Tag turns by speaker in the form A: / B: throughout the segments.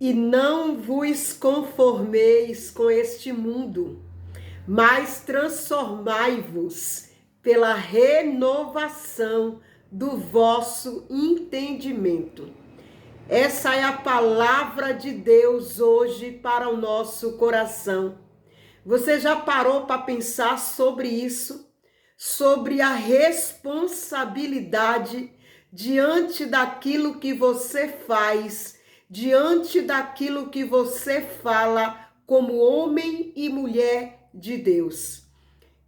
A: E não vos conformeis com este mundo, mas transformai-vos pela renovação do vosso entendimento. Essa é a palavra de Deus hoje para o nosso coração. Você já parou para pensar sobre isso? Sobre a responsabilidade diante daquilo que você faz, diante daquilo que você fala como homem e mulher de Deus.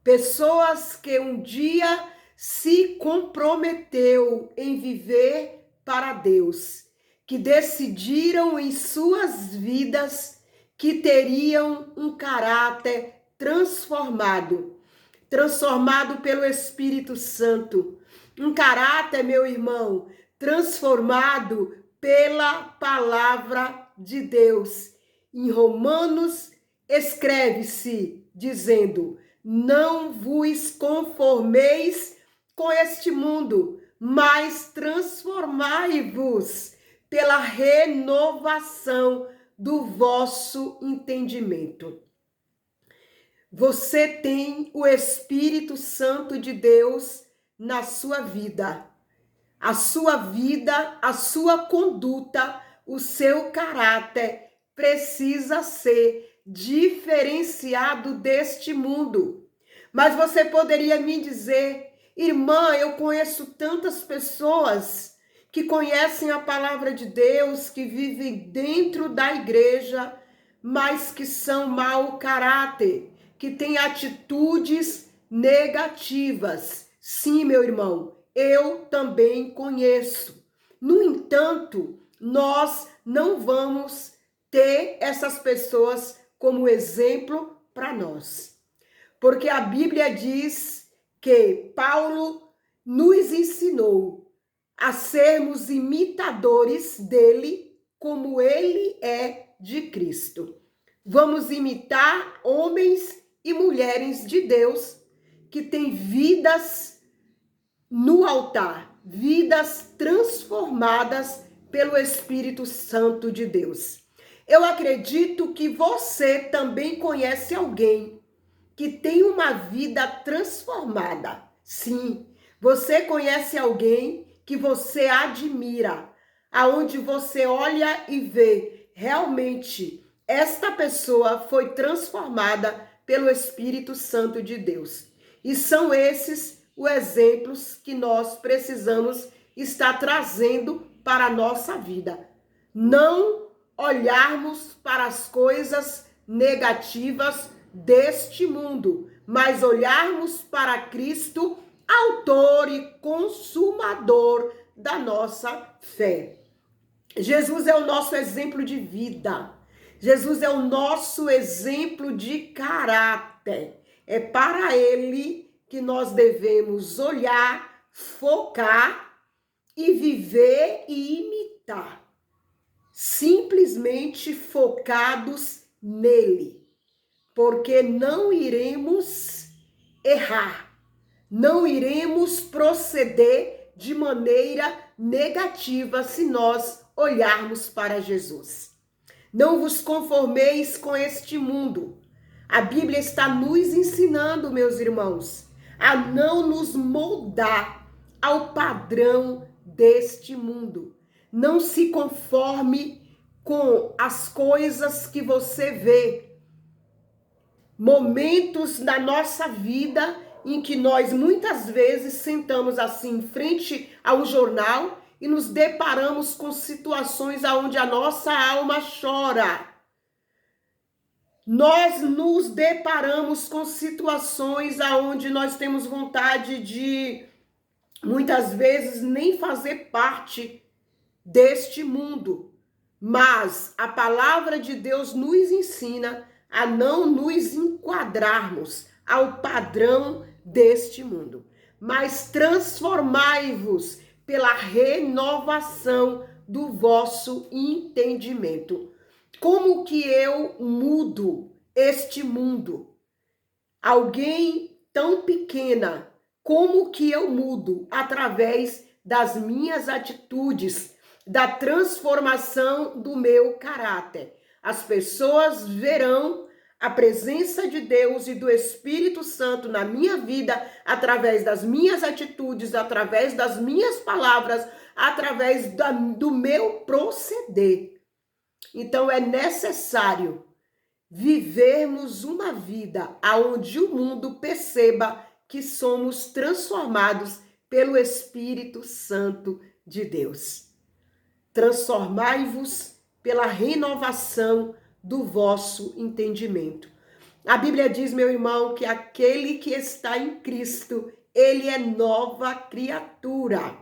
A: Pessoas que um dia se comprometeu em viver para Deus, que decidiram em suas vidas que teriam um caráter transformado pelo Espírito Santo. Um caráter, meu irmão, transformado pela palavra de Deus. Em Romanos escreve-se dizendo: não vos conformeis com este mundo, mas transformai-vos pela renovação do vosso entendimento. Você tem o Espírito Santo de Deus na sua vida. A sua vida, a sua conduta, o seu caráter precisa ser diferenciado deste mundo. Mas você poderia me dizer: irmã, eu conheço tantas pessoas que conhecem a palavra de Deus, que vivem dentro da igreja, mas que são mau caráter, que têm atitudes negativas. Sim, meu irmão, eu também conheço. No entanto, nós não vamos ter essas pessoas como exemplo para nós. Porque a Bíblia diz que Paulo nos ensinou a sermos imitadores dele, como ele é de Cristo. Vamos imitar homens e mulheres de Deus que têm vidas no altar, vidas transformadas pelo Espírito Santo de Deus. Eu acredito que você também conhece alguém que tem uma vida transformada. Sim, você conhece alguém que você admira, aonde você olha e vê, realmente, esta pessoa foi transformada pelo Espírito Santo de Deus. E são esses os exemplos que nós precisamos estar trazendo para a nossa vida. Não olharmos para as coisas negativas deste mundo, mas olharmos para Cristo, autor e consumador da nossa fé. Jesus é o nosso exemplo de vida. Jesus é o nosso exemplo de caráter. É para ele que nós devemos olhar, focar e viver e imitar. Simplesmente focados nele. Porque não iremos errar. Não iremos proceder de maneira negativa se nós olharmos para Jesus. Não vos conformeis com este mundo. A Bíblia está nos ensinando, meus irmãos, a não nos moldar ao padrão deste mundo. Não se conforme com as coisas que você vê. Momentos da nossa vida em que nós muitas vezes sentamos assim em frente a um jornal e nos deparamos com situações onde a nossa alma chora. Nós nos deparamos com situações onde nós temos vontade de, muitas vezes, nem fazer parte deste mundo. Mas a palavra de Deus nos ensina a não nos enquadrarmos ao padrão deste mundo, mas transformai-vos pela renovação do vosso entendimento. Como que eu mudo este mundo? Alguém tão pequena, como que eu mudo? Através das minhas atitudes, da transformação do meu caráter. As pessoas verão a presença de Deus e do Espírito Santo na minha vida através das minhas atitudes, através das minhas palavras, através do meu proceder. Então é necessário vivermos uma vida onde o mundo perceba que somos transformados pelo Espírito Santo de Deus. Transformai-vos pela renovação do vosso entendimento. A Bíblia diz, meu irmão, que aquele que está em Cristo, ele é nova criatura.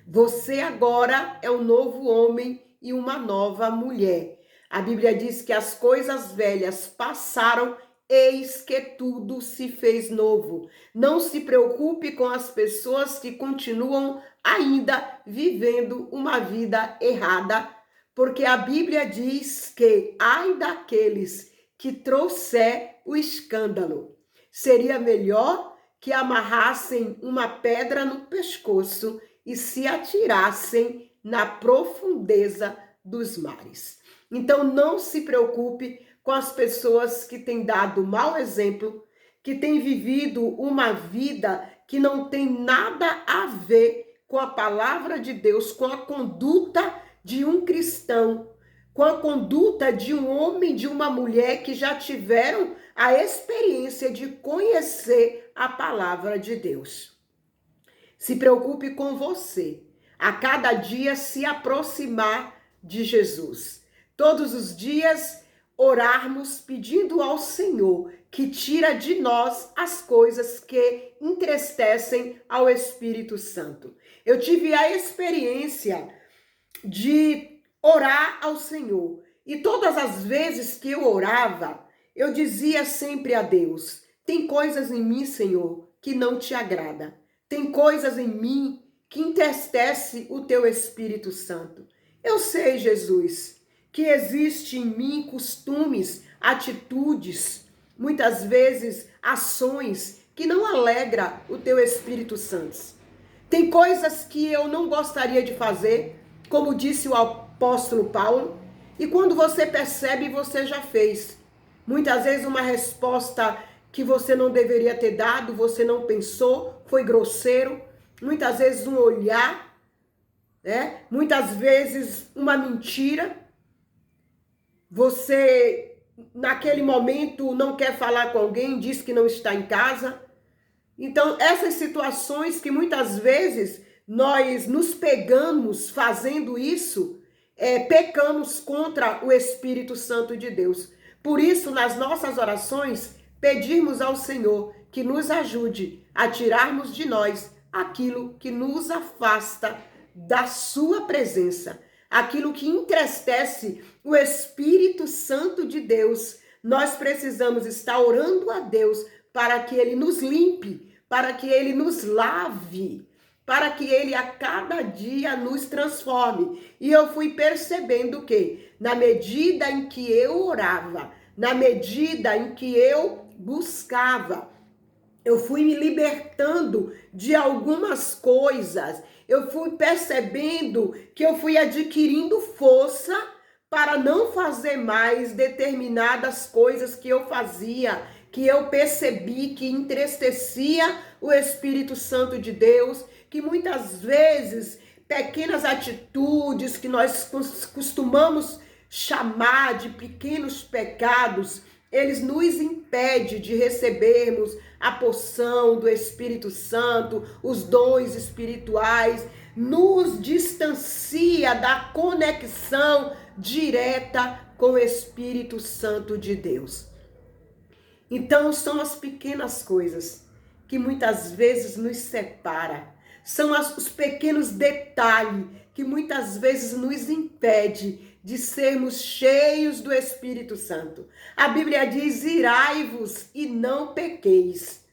A: Você agora é um novo homem e uma nova mulher. A Bíblia diz que as coisas velhas passaram, eis que tudo se fez novo. Não se preocupe com as pessoas que continuam ainda vivendo uma vida errada, porque a Bíblia diz que ai daqueles que trouxer o escândalo. Seria melhor que amarrassem uma pedra no pescoço e se atirassem na profundeza dos mares. Então não se preocupe com as pessoas que têm dado mau exemplo, que têm vivido uma vida que não tem nada a ver com a palavra de Deus, com a conduta de um cristão, com a conduta de um homem, de uma mulher que já tiveram a experiência de conhecer a palavra de Deus. Se preocupe com você, a cada dia se aproximar de Jesus. Todos os dias orarmos pedindo ao Senhor que tira de nós as coisas que entristecem ao Espírito Santo. Eu tive a experiência de orar ao Senhor e todas as vezes que eu orava, eu dizia sempre a Deus: tem coisas em mim, Senhor, que não te agrada. Tem coisas em mim que entristece o teu Espírito Santo. Eu sei, Jesus, que existe em mim costumes, atitudes, muitas vezes ações que não alegram o teu Espírito Santo. Tem coisas que eu não gostaria de fazer, como disse o apóstolo Paulo, e quando você percebe, você já fez. Muitas vezes uma resposta que você não deveria ter dado, você não pensou, foi grosseiro. Muitas vezes um olhar, né? Muitas vezes uma mentira. Você, naquele momento, não quer falar com alguém, diz que não está em casa. Então, essas situações que muitas vezes nós nos pegamos fazendo isso, pecamos contra o Espírito Santo de Deus. Por isso, nas nossas orações, pedirmos ao Senhor que nos ajude a tirarmos de nós aquilo que nos afasta da sua presença, aquilo que entristece o Espírito Santo de Deus. Nós precisamos estar orando a Deus para que Ele nos limpe, para que Ele nos lave, para que Ele a cada dia nos transforme. E eu fui percebendo que, na medida em que eu orava, na medida em que eu buscava, eu fui me libertando de algumas coisas, eu fui percebendo que eu fui adquirindo força para não fazer mais determinadas coisas que eu fazia, que eu percebi que entristecia o Espírito Santo de Deus, que muitas vezes pequenas atitudes que nós costumamos chamar de pequenos pecados, eles nos impedem de recebermos a porção do Espírito Santo, os dons espirituais, nos distancia da conexão direta com o Espírito Santo de Deus. Então, são as pequenas coisas que muitas vezes nos separam. São os pequenos detalhes que muitas vezes nos impedem de sermos cheios do Espírito Santo. A Bíblia diz: irai-vos e não pequeis.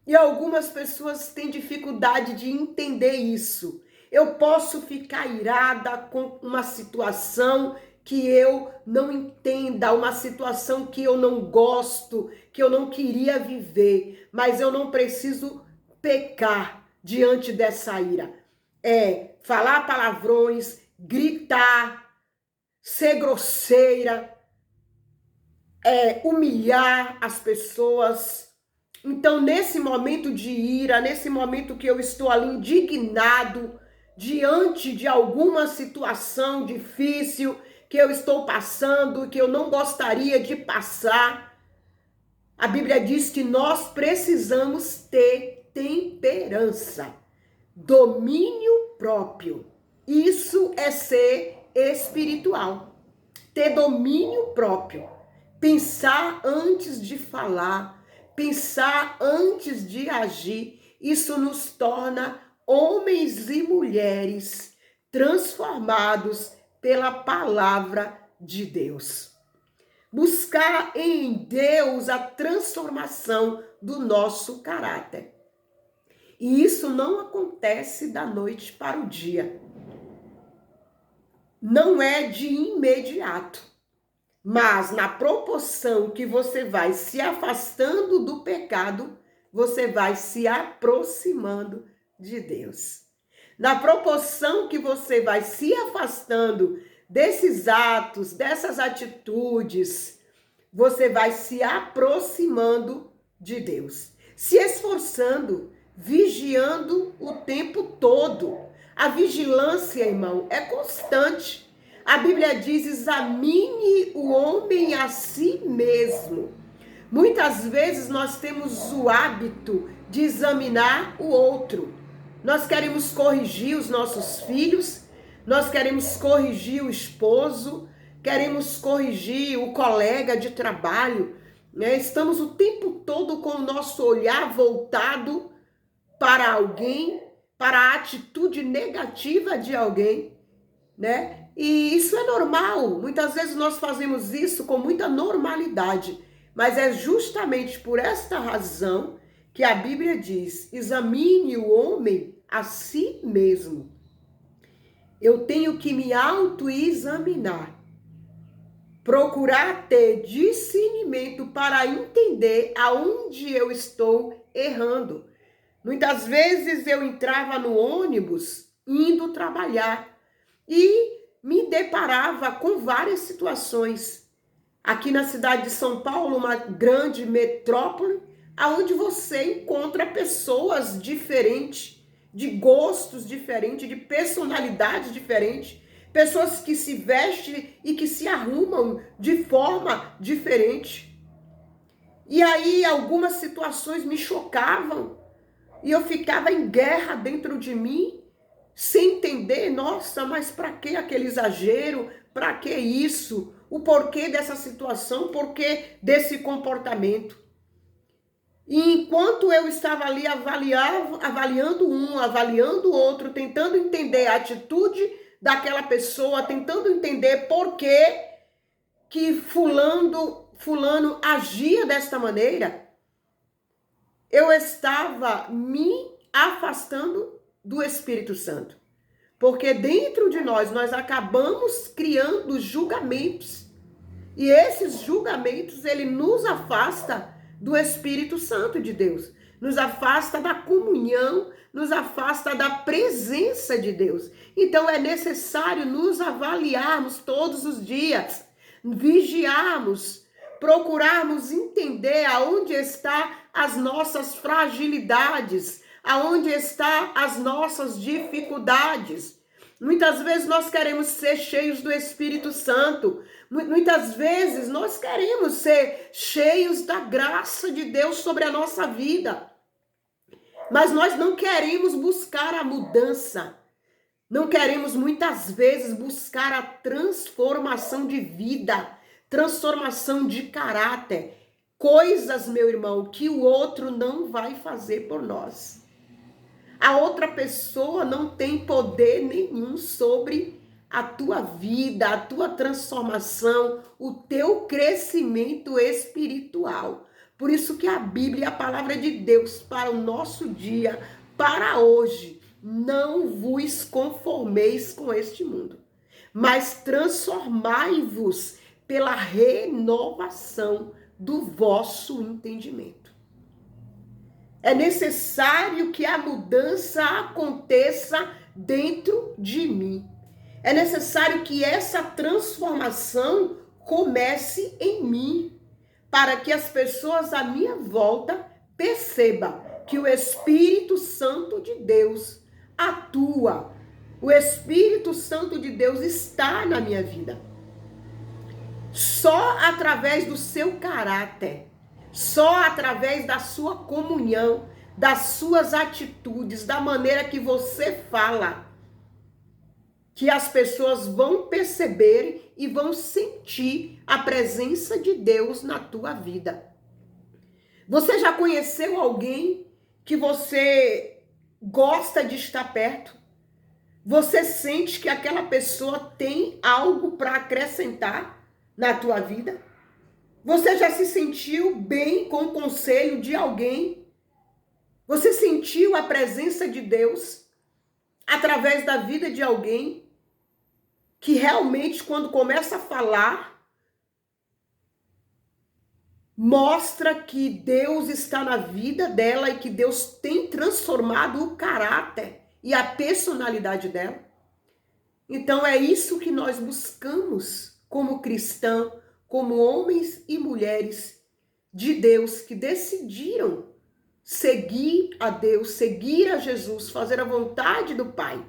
A: E algumas pessoas têm dificuldade de entender isso. Eu posso ficar irada com uma situação que eu não entenda, uma situação que eu não gosto, que eu não queria viver, mas eu não preciso pecar diante dessa ira. Falar palavrões, gritar, ser grosseira, humilhar as pessoas. Então, nesse momento de ira, nesse momento que eu estou ali indignado diante de alguma situação difícil que eu estou passando, que eu não gostaria de passar, a Bíblia diz que nós precisamos ter temperança, domínio próprio. Isso é ser espiritual. Ter domínio próprio. Pensar antes de falar, pensar antes de agir. Isso nos torna homens e mulheres transformados pela palavra de Deus. Buscar em Deus a transformação do nosso caráter. E isso não acontece da noite para o dia. Não é de imediato. Mas na proporção que você vai se afastando do pecado, você vai se aproximando de Deus. Na proporção que você vai se afastando desses atos, dessas atitudes, você vai se aproximando de Deus. Se esforçando, vigiando o tempo todo. A vigilância, irmão, é constante. A Bíblia diz: examine o homem a si mesmo. Muitas vezes nós temos o hábito de examinar o outro. Nós queremos corrigir os nossos filhos, nós queremos corrigir o esposo, queremos corrigir o colega de trabalho, né? Estamos o tempo todo com o nosso olhar voltado para alguém, para a atitude negativa de alguém, né? E isso é normal. Muitas vezes nós fazemos isso com muita normalidade, mas é justamente por esta razão que a Bíblia diz: examine o homem a si mesmo. Eu tenho que me autoexaminar, procurar ter discernimento para entender aonde eu estou errando. Muitas vezes eu entrava no ônibus indo trabalhar e me deparava com várias situações. Aqui na cidade de São Paulo, uma grande metrópole, onde você encontra pessoas diferentes, de gostos diferentes, de personalidades diferentes, pessoas que se vestem e que se arrumam de forma diferente. E aí algumas situações me chocavam e eu ficava em guerra dentro de mim, sem entender: nossa, mas para que aquele exagero? Para que isso? O porquê dessa situação? O porquê desse comportamento? E enquanto eu estava ali avaliando um, avaliando o outro, tentando entender a atitude daquela pessoa, tentando entender por que fulano agia desta maneira, eu estava me afastando do Espírito Santo. Porque dentro de nós acabamos criando julgamentos. E esses julgamentos, ele nos afasta do Espírito Santo de Deus. Nos afasta da comunhão, nos afasta da presença de Deus. Então é necessário nos avaliarmos todos os dias, vigiarmos, procurarmos entender aonde estão as nossas fragilidades, aonde estão as nossas dificuldades. Muitas vezes nós queremos ser cheios do Espírito Santo. Muitas vezes nós queremos ser cheios da graça de Deus sobre a nossa vida. Mas nós não queremos buscar a mudança. Não queremos muitas vezes buscar a transformação de vida, transformação de caráter. Coisas, meu irmão, que o outro não vai fazer por nós. A outra pessoa não tem poder nenhum sobre a tua vida, a tua transformação, o teu crescimento espiritual. Por isso que a Bíblia, a palavra de Deus para o nosso dia, para hoje: não vos conformeis com este mundo, mas transformai-vos pela renovação do vosso entendimento. É necessário que a mudança aconteça dentro de mim. É necessário que essa transformação comece em mim, para que as pessoas à minha volta percebam que o Espírito Santo de Deus atua. O Espírito Santo de Deus está na minha vida. Só através do seu caráter, só através da sua comunhão, das suas atitudes, da maneira que você fala, que as pessoas vão perceber e vão sentir a presença de Deus na tua vida. Você já conheceu alguém que você gosta de estar perto? Você sente que aquela pessoa tem algo para acrescentar na tua vida? Você já se sentiu bem com o conselho de alguém? Você sentiu a presença de Deus através da vida de alguém que realmente, quando começa a falar, mostra que Deus está na vida dela e que Deus tem transformado o caráter e a personalidade dela? Então é isso que nós buscamos como cristãos, como homens e mulheres de Deus que decidiram seguir a Deus, seguir a Jesus, fazer a vontade do Pai.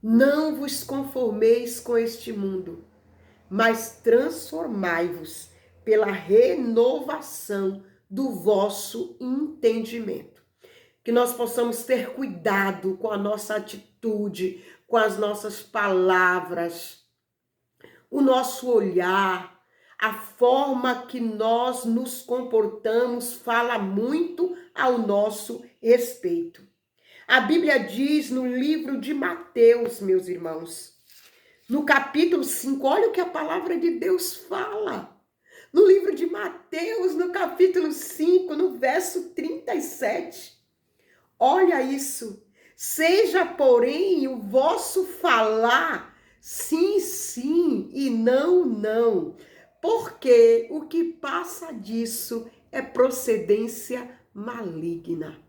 A: Não vos conformeis com este mundo, mas transformai-vos pela renovação do vosso entendimento. Que nós possamos ter cuidado com a nossa atitude, com as nossas palavras, o nosso olhar, a forma que nós nos comportamos fala muito ao nosso respeito. A Bíblia diz no livro de Mateus, meus irmãos, no capítulo 5, olha o que a palavra de Deus fala. No livro de Mateus, no capítulo 5, no verso 37. Olha isso. Seja, porém, o vosso falar sim, sim e não, não. Porque o que passa disso é procedência maligna.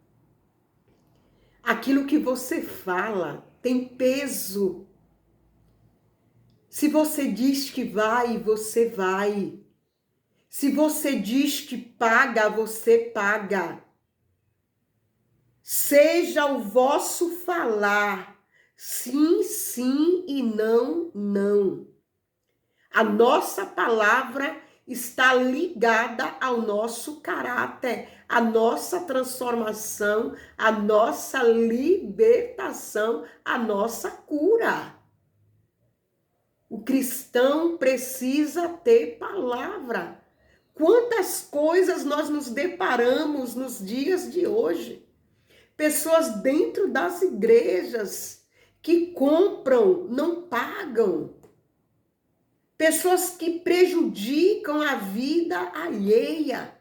A: Aquilo que você fala tem peso. Se você diz que vai, você vai. Se você diz que paga, você paga. Seja o vosso falar sim, sim e não, não. A nossa palavra está ligada ao nosso caráter, à nossa transformação, à nossa libertação, à nossa cura. O cristão precisa ter palavra. Quantas coisas nós nos deparamos nos dias de hoje? Pessoas dentro das igrejas que compram, não pagam. Pessoas que prejudicam a vida alheia.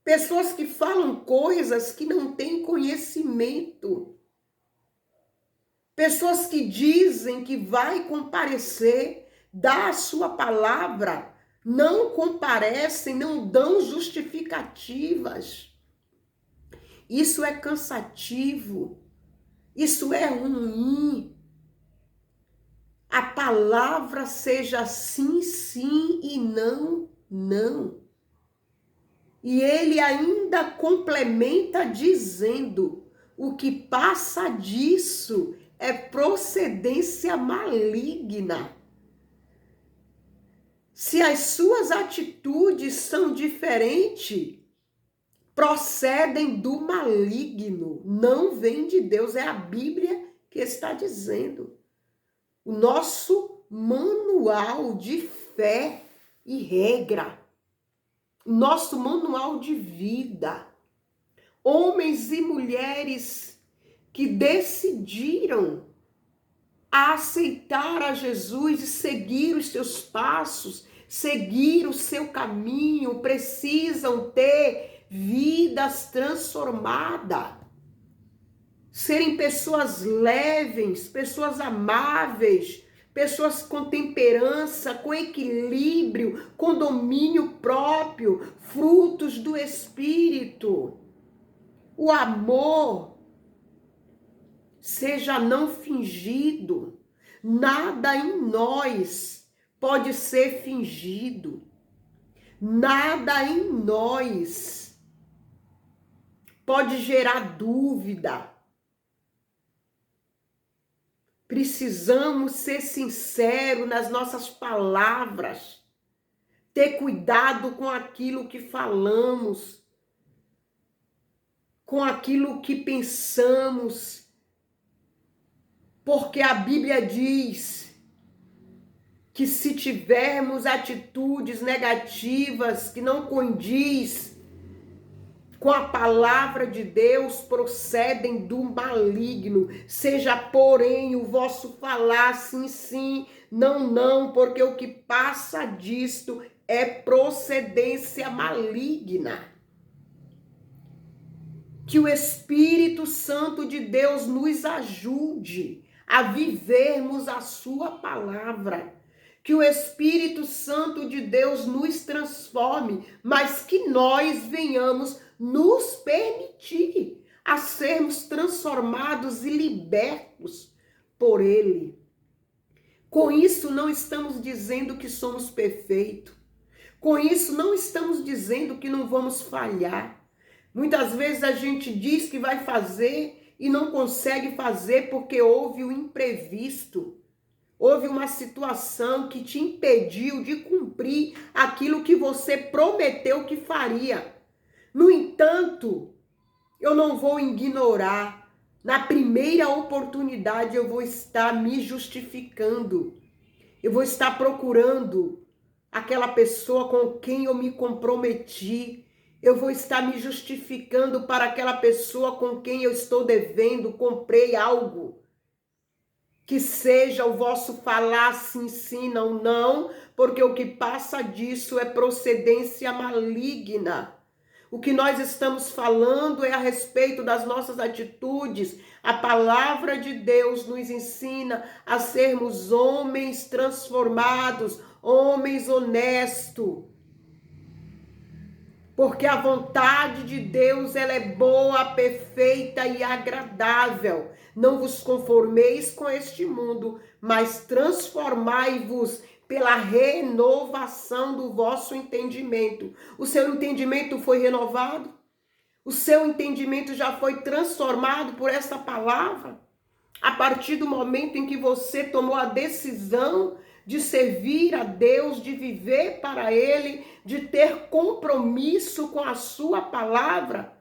A: Pessoas que falam coisas que não têm conhecimento. Pessoas que dizem que vai comparecer, dá a sua palavra, não comparecem, não dão justificativas. Isso é cansativo. Isso é ruim. A palavra seja sim, sim e não, não. E ele ainda complementa dizendo: o que passa disso é procedência maligna. Se as suas atitudes são diferentes, procedem do maligno, não vem de Deus, é a Bíblia que está dizendo. O nosso manual de fé e regra, nosso manual de vida. Homens e mulheres que decidiram aceitar a Jesus e seguir os seus passos, seguir o seu caminho, precisam ter vidas transformadas. Serem pessoas leves, pessoas amáveis, pessoas com temperança, com equilíbrio, com domínio próprio, frutos do Espírito. O amor seja não fingido, Nada em nós pode ser fingido. Nada em nós pode gerar dúvida. Precisamos ser sinceros nas nossas palavras, ter cuidado com aquilo que falamos, com aquilo que pensamos, porque a Bíblia diz que se tivermos atitudes negativas que não condiz com a palavra de Deus, procedem do maligno. Seja, porém, o vosso falar sim, sim, não, não, porque o que passa disto é procedência maligna. Que o Espírito Santo de Deus nos ajude a vivermos a sua palavra. Que o Espírito Santo de Deus nos transforme, mas que nós venhamos nos permitir a sermos transformados e libertos por Ele. Com isso não estamos dizendo que somos perfeitos. Com isso não estamos dizendo que não vamos falhar. Muitas vezes a gente diz que vai fazer e não consegue fazer porque houve o imprevisto. Houve uma situação que te impediu de cumprir aquilo que você prometeu que faria. No entanto, eu não vou ignorar. Na primeira oportunidade eu vou estar me justificando. Eu vou estar procurando aquela pessoa com quem eu me comprometi. Eu vou estar me justificando para aquela pessoa com quem eu estou devendo, comprei algo. Que seja o vosso falar sim, sim, não, não, porque o que passa disso é procedência maligna. O que nós estamos falando é a respeito das nossas atitudes. A palavra de Deus nos ensina a sermos homens transformados, homens honestos. Porque a vontade de Deus, ela é boa, perfeita e agradável. Não vos conformeis com este mundo, mas transformai-vos pela renovação do vosso entendimento. O seu entendimento foi renovado? O seu entendimento já foi transformado por essa palavra? A partir do momento em que você tomou a decisão de servir a Deus, de viver para Ele, de ter compromisso com a sua palavra,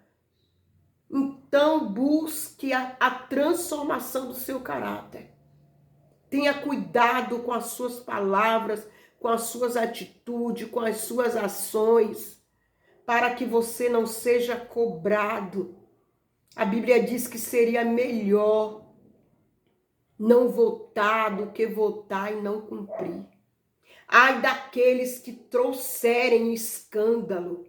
A: então busque a transformação do seu caráter. Tenha cuidado com as suas palavras, com as suas atitudes, com as suas ações, para que você não seja cobrado. A Bíblia diz que seria melhor não votar do que votar e não cumprir. Ai daqueles que trouxerem escândalo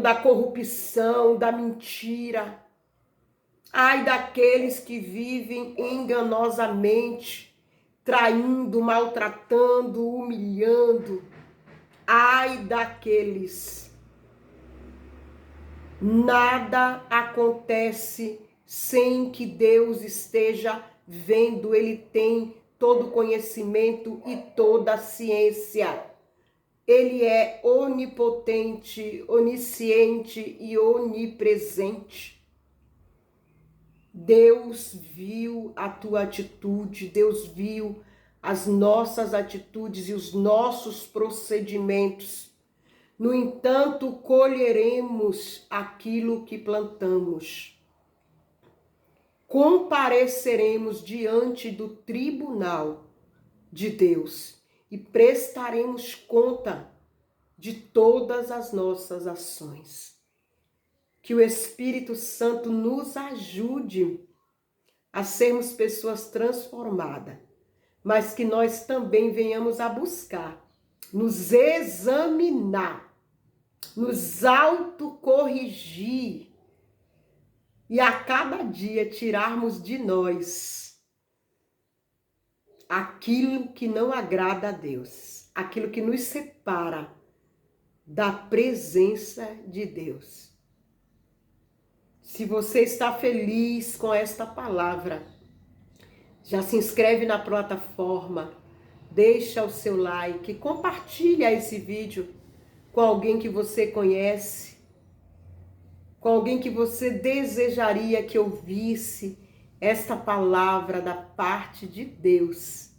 A: da corrupção, da mentira. Ai daqueles que vivem enganosamente, traindo, maltratando, humilhando. Ai daqueles. Nada acontece sem que Deus esteja vendo. Ele tem todo conhecimento e toda a ciência. Ele é onipotente, onisciente e onipresente. Deus viu a tua atitude, Deus viu as nossas atitudes e os nossos procedimentos. No entanto, colheremos aquilo que plantamos. Compareceremos diante do tribunal de Deus e prestaremos conta de todas as nossas ações. Que o Espírito Santo nos ajude a sermos pessoas transformadas, mas que nós também venhamos a buscar, nos examinar, nos autocorrigir e a cada dia tirarmos de nós aquilo que não agrada a Deus, aquilo que nos separa da presença de Deus. Se você está feliz com esta palavra, Já se inscreve na plataforma, deixa o seu like, compartilha esse vídeo com alguém que você conhece, com alguém que você desejaria que ouvisse esta palavra da parte de Deus.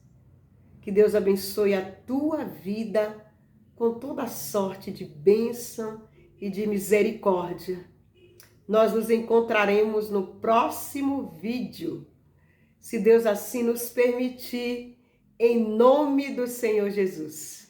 A: Que Deus abençoe a tua vida com toda sorte de bênção e de misericórdia. Nós nos encontraremos no próximo vídeo, se Deus assim nos permitir, em nome do Senhor Jesus.